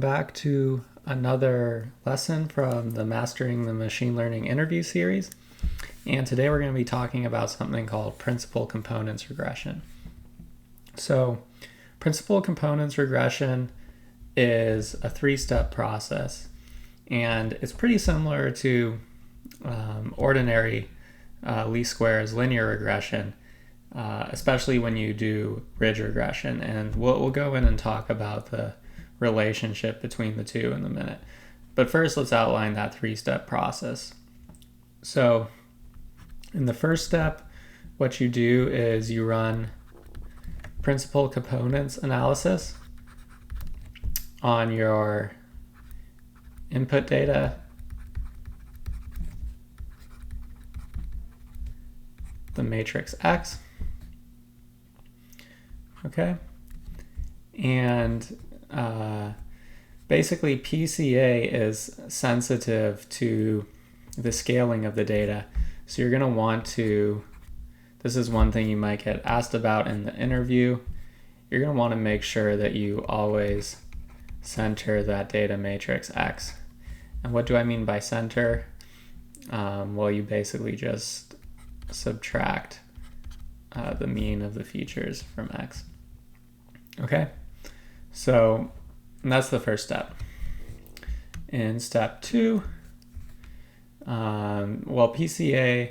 Back to another lesson from the Mastering the Machine Learning interview series. And today we're going to be talking about something called principal components regression. So principal components regression is a three-step process, and it's pretty similar to ordinary least squares linear regression, especially when you do ridge regression. And we'll go in and talk about the relationship between the two in a minute. But first, let's outline that three-step process. So in the first step, what you do is you run principal components analysis on your input data, the matrix X. Okay. And basically PCA is sensitive to the scaling of the data. So you're going to want to, this is one thing you might get asked about in the interview, you're going to want to make sure that you always center that data matrix X. And what do I mean by center? Well, you basically just subtract the mean of the features from X. Okay, so that's the first step. In step two, well, PCA,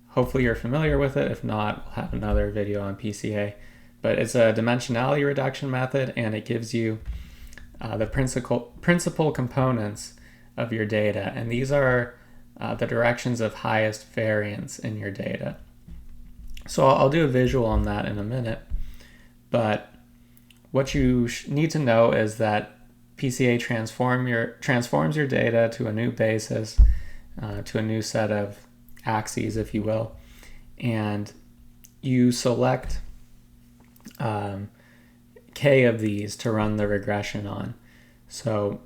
hopefully you're familiar with it. If not, we'll have another video on PCA. But it's a dimensionality reduction method, and it gives you the principal components of your data. And these are the directions of highest variance in your data. So I'll do a visual on that in a minute. But what you need to know is that PCA transforms your data to a new basis, to a new set of axes, if you will, and you select K of these to run the regression on. So,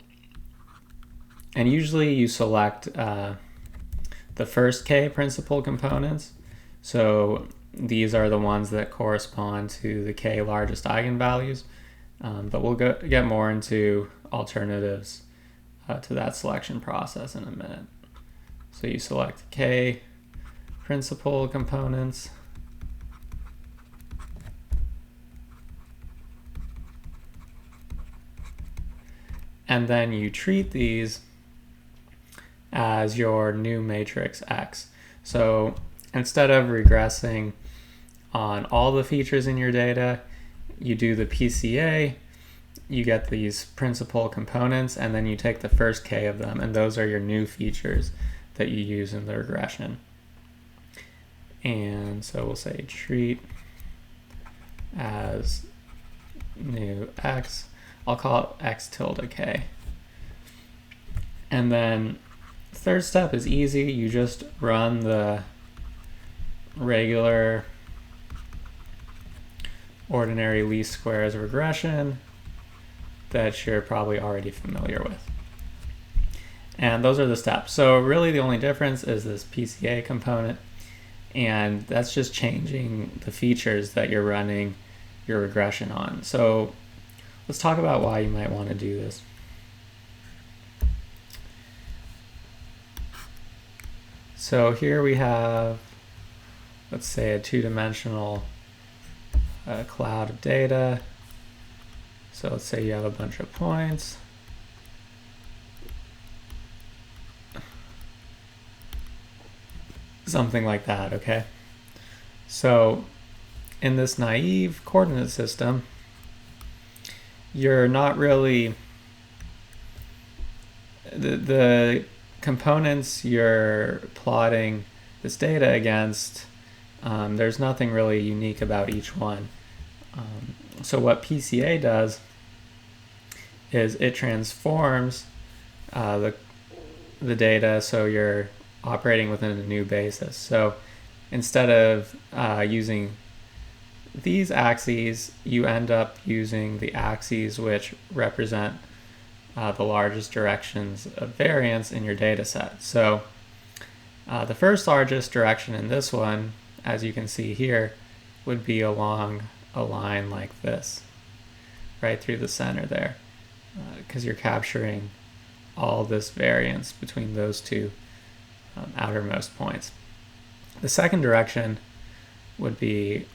and usually you select the first K principal components. So these are the ones that correspond to the K largest eigenvalues, but we'll get more into alternatives to that selection process in a minute. So you select K principal components, and then you treat these as your new matrix X. So instead of regressing on all the features in your data, you do the PCA, you get these principal components, and then you take the first K of them, and those are your new features that you use in the regression. And so we'll say treat as new X. I'll call it X tilde K. And then third step is easy. You just run the regular ordinary least squares regression that you're probably already familiar with. And those are the steps. So really the only difference is this PCA component, and that's just changing the features that you're running your regression on. So let's talk about why you might want to do this. So here we have, let's say, a two-dimensional cloud of data. So let's say you have a bunch of points. Something like that, okay? So in this naive coordinate system, you're not really, the components you're plotting this data against, there's nothing really unique about each one. So what PCA does is it transforms the data so you're operating within a new basis. So instead of using these axes, you end up using the axes which represent the largest directions of variance in your data set. So the first largest direction in this one, as you can see here, would be along a line like this, right through the center there. because you're capturing all this variance between those two outermost points. The second direction would be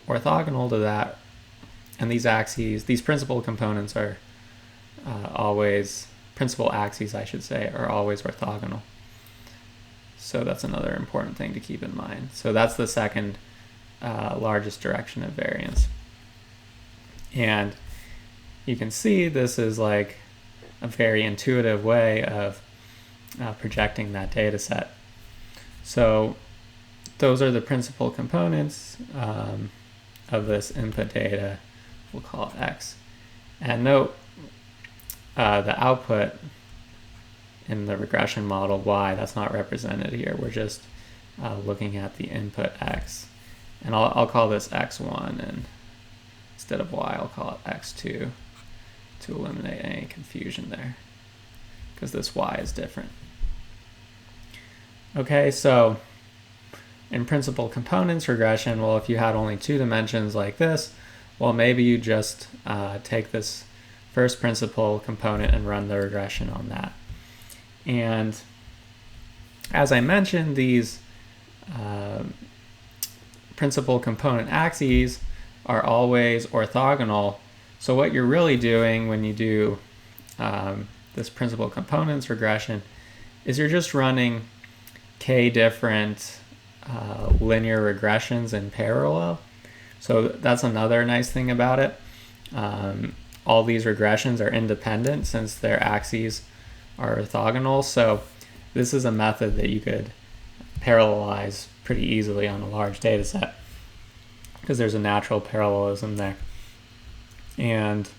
orthogonal to that, and these axes, these principal components are principal axes I should say, are always orthogonal. So that's another important thing to keep in mind. So that's the second largest direction of variance. And you can see this is like a very intuitive way of projecting that data set. So those are the principal components of this input data. We'll call it X. And note the output in the regression model, Y, that's not represented here. We're just looking at the input X. And I'll call this X1, and instead of Y, I'll call it X2 to eliminate any confusion there, because this Y is different. Okay, so in principal components regression, well, if you had only 2 dimensions like this, well, maybe you just take this first principal component and run the regression on that. And as I mentioned, these principal component axes are always orthogonal. So what you're really doing when you do this principal components regression is you're just running k different linear regressions in parallel. So that's another nice thing about it. All these regressions are independent since their axes are orthogonal. So this is a method that you could parallelize pretty easily on a large data set because there's a natural parallelism there. And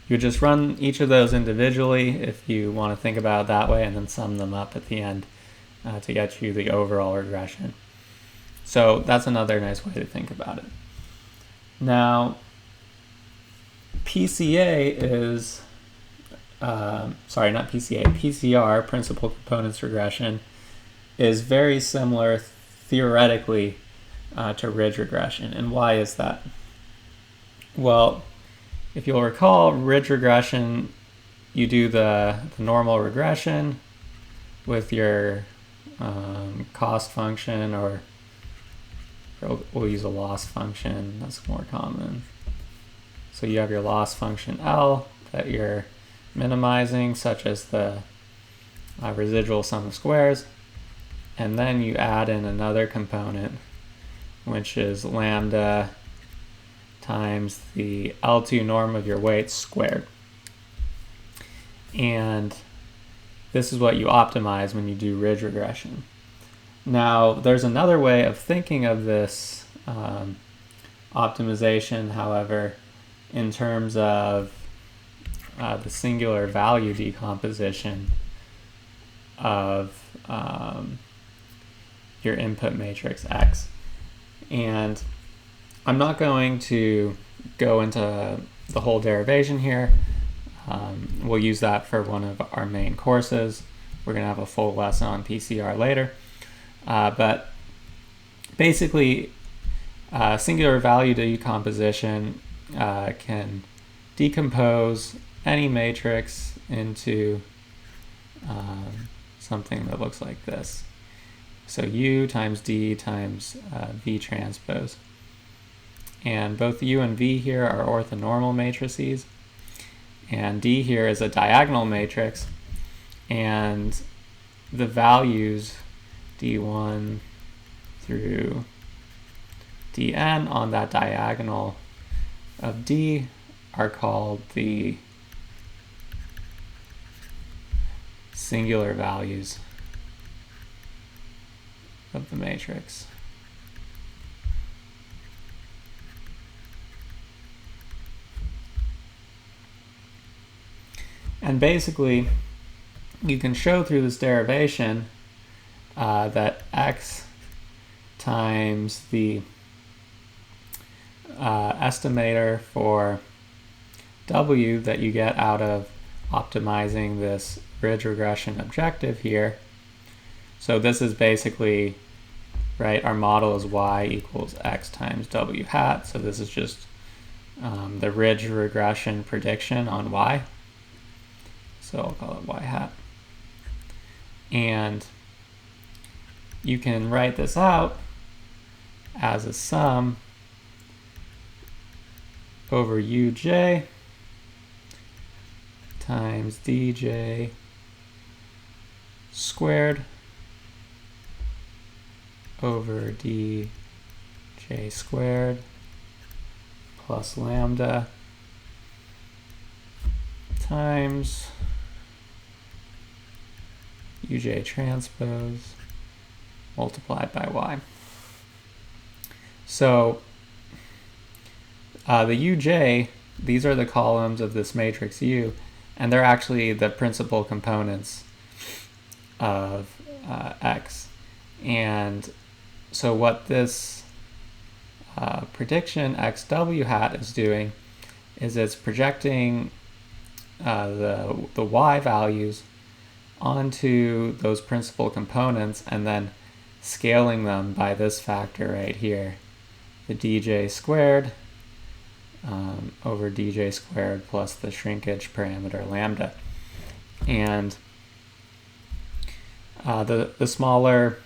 you just run each of those individually if you want to think about it that way, and then sum them up at the end to get you the overall regression. So that's another nice way to think about it. Now, PCA is, PCR, principal components regression, is very similar theoretically to ridge regression. And why is that? Well, if you'll recall, ridge regression, you do the normal regression with your cost function, or we'll use a loss function, that's more common. So you have your loss function L that you're minimizing, such as the residual sum of squares, and then you add in another component, which is lambda times the L2 norm of your weights squared. And this is what you optimize when you do ridge regression. Now, there's another way of thinking of this optimization, however, in terms of the singular value decomposition of your input matrix X. And I'm not going to go into the whole derivation here. We'll use that for one of our main courses. We're going to have a full lesson on PCR later. But basically, singular value decomposition can decompose any matrix into something that looks like this. So U times D times V transpose. And both U and V here are orthonormal matrices. And D here is a diagonal matrix. And the values D1 through Dn on that diagonal of D are called the singular values of the matrix. And basically, you can show through this derivation that X times the estimator for W that you get out of optimizing this ridge regression objective here. So this is basically, right, our model is Y equals X times W hat. So this is just the ridge regression prediction on y. So I'll call it y hat. And you can write this out as a sum over uj times dj squared over dj squared plus lambda times uj transpose multiplied by y. So the uj, these are the columns of this matrix U, and they're actually the principal components of X. And so what this prediction XW hat is doing is it's projecting the Y values onto those principal components and then scaling them by this factor right here, the dj squared over dj squared plus the shrinkage parameter lambda. And the smaller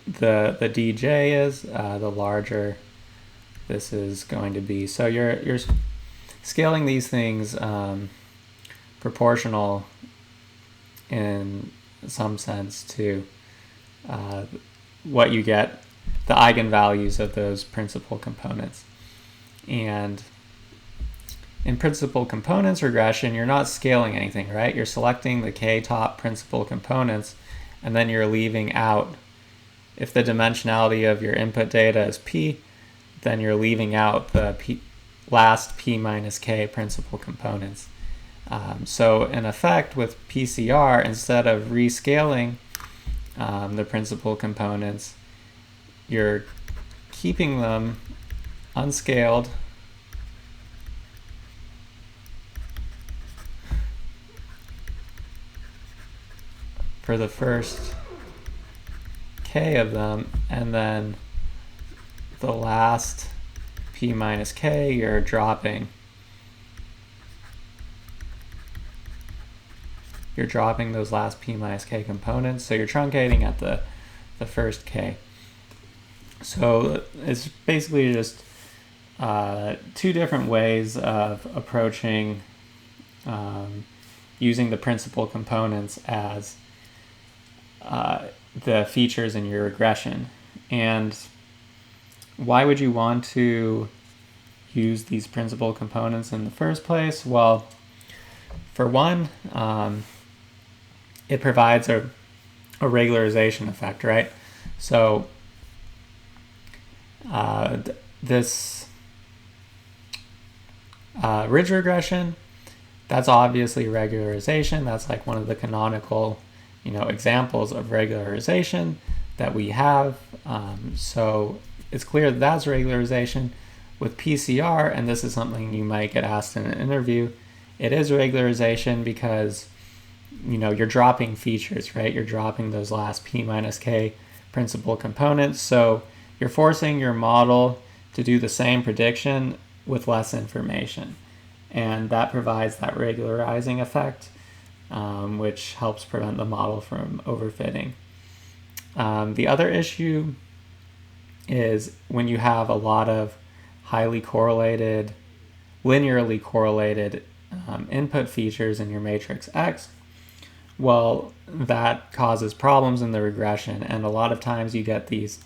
the dj is, the larger this is going to be. So you're scaling these things proportional in some sense to what you get, the eigenvalues of those principal components. And in principal components regression, you're not scaling anything, right? You're selecting the k top principal components, and then you're leaving out, if the dimensionality of your input data is p, then you're leaving out the last p minus k principal components. So in effect, with PCR, instead of rescaling the principal components, you're keeping them unscaled for the first k of them, and then the last p minus k you're dropping. You're dropping those last p minus k components, so you're truncating at the first k. So it's basically just two different ways of approaching using the principal components as the features in your regression. And why would you want to use these principal components in the first place? Well, for one, it provides a regularization effect, right? So this ridge regression, that's obviously regularization. That's like one of the canonical, examples of regularization that we have. So it's clear that that's regularization. With PCR, and this is something you might get asked in an interview, it is regularization because you're dropping features, right? You're dropping those last p minus k principal components. So you're forcing your model to do the same prediction with less information. And that provides that regularizing effect, which helps prevent the model from overfitting. The other issue is when you have a lot of highly correlated, linearly correlated input features in your matrix X, well, that causes problems in the regression, and a lot of times you get these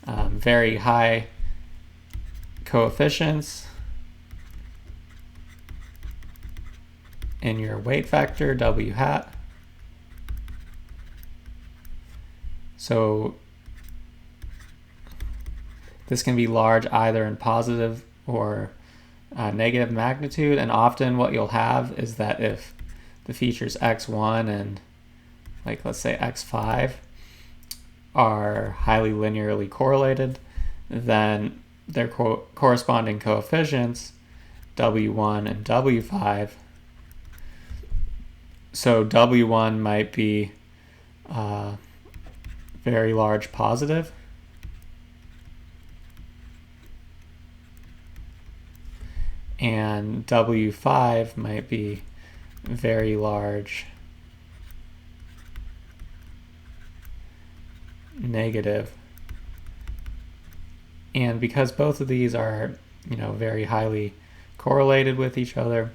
very high coefficients in your weight vector, W hat. So this can be large either in positive or negative magnitude, and often what you'll have is that if the features x1 and let's say x5 are highly linearly correlated, then their corresponding coefficients, W1 and W5, so W1 might be very large positive, and W5 might be very large negative. And because both of these are, very highly correlated with each other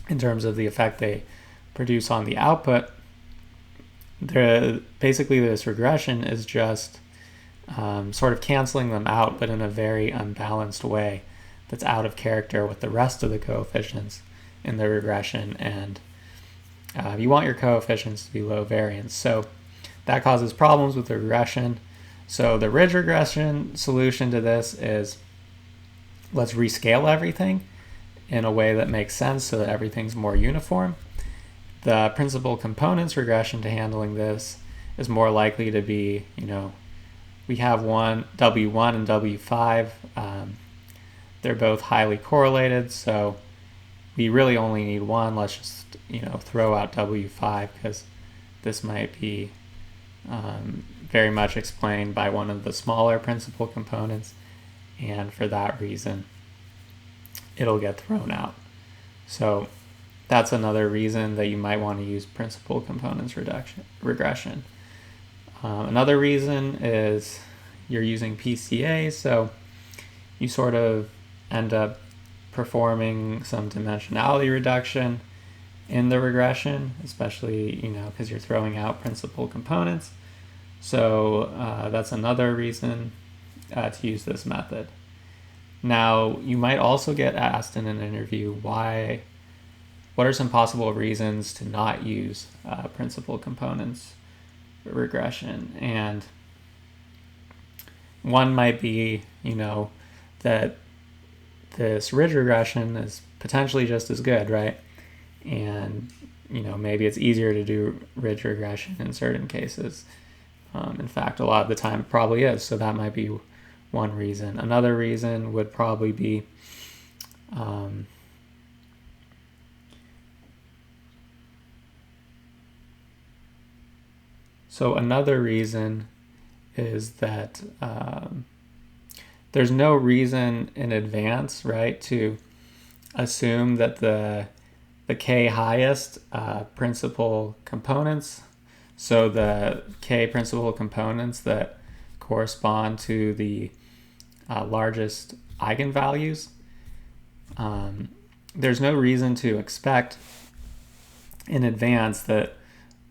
in terms of the effect they produce on the output, basically this regression is just sort of canceling them out, but in a very unbalanced way that's out of character with the rest of the coefficients in the regression. And you want your coefficients to be low variance. So that causes problems with the regression. So the ridge regression solution to this is, let's rescale everything in a way that makes sense so that everything's more uniform. The principal components regression to handling this is more likely to be, we have W1 and W5. They're both highly correlated, so we really only need one. Let's just, throw out W5 because this might be very much explained by one of the smaller principal components, and for that reason it'll get thrown out. So that's another reason that you might want to use principal components regression. Another reason is you're using PCA, so you sort of end up performing some dimensionality reduction in the regression, especially, because you're throwing out principal components. So that's another reason to use this method. Now, you might also get asked in an interview, what are some possible reasons to not use principal components regression? And one might be, that this ridge regression is potentially just as good, right? And, maybe it's easier to do ridge regression in certain cases. In fact, a lot of the time it probably is. So that might be one reason. Another reason would probably be another reason is that there's no reason in advance, right, to assume that the K highest principal components, so the K principal components that correspond to the largest eigenvalues, there's no reason to expect in advance that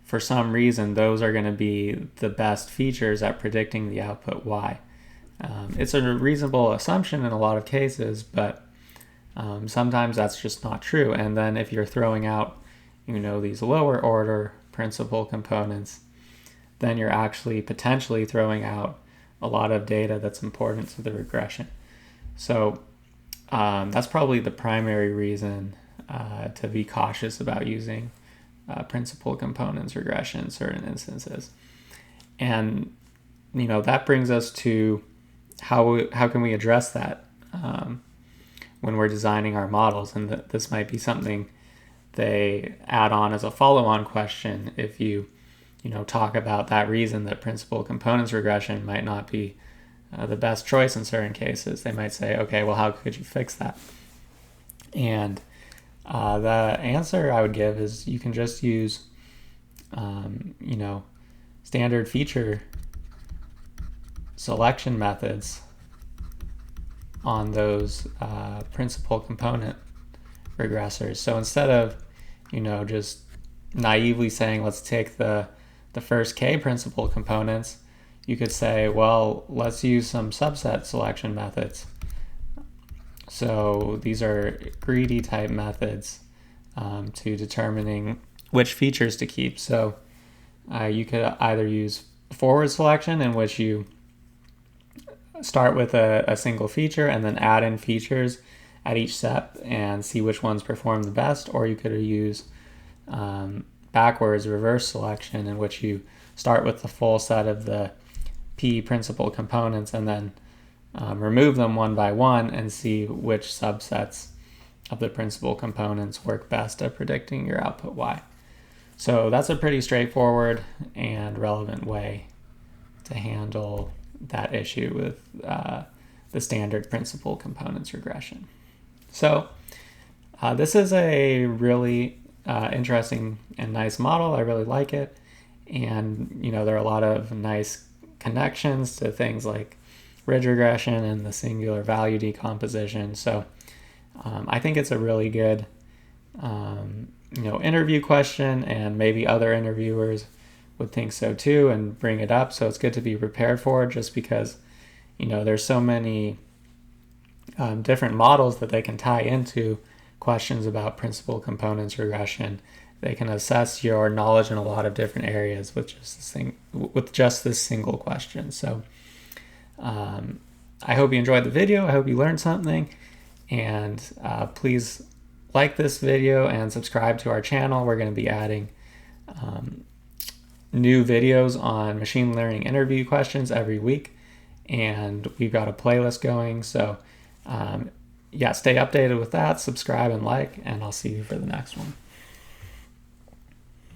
for some reason those are going to be the best features at predicting the output Y. It's a reasonable assumption in a lot of cases, but sometimes that's just not true. And then if you're throwing out, these lower order principal components, then you're actually potentially throwing out a lot of data that's important to the regression. So that's probably the primary reason to be cautious about using principal components regression in certain instances. And, that brings us to how can we address that when we're designing our models. And this might be something they add on as a follow-on question if you talk about that reason that principal components regression might not be the best choice in certain cases. They might say, okay, well, how could you fix that? And the answer I would give is you can just use, standard feature selection methods on those principal component regressors. So instead of, just naively saying, let's take the first K principal components, you could say, well, let's use some subset selection methods. So these are greedy type methods to determining which features to keep. So you could either use forward selection, in which you start with a single feature and then add in features at each step and see which ones perform the best, or you could use backwards reverse selection, in which you start with the full set of the P principal components and then remove them one by one and see which subsets of the principal components work best at predicting your output Y. So that's a pretty straightforward and relevant way to handle that issue with the standard principal components regression. So This is a really interesting and nice model. I really like it. And, there are a lot of nice connections to things like ridge regression and the singular value decomposition. So I think it's a really good, interview question, and maybe other interviewers would think so too and bring it up. So it's good to be prepared for it, just because, there's so many different models that they can tie into questions about principal components regression. They can assess your knowledge in a lot of different areas with just this single question. So I hope you enjoyed the video. I hope you learned something, and please like this video and subscribe to our channel. We're going to be adding new videos on machine learning interview questions every week, and we've got a playlist going. So stay updated with that, subscribe and like, and I'll see you for the next one.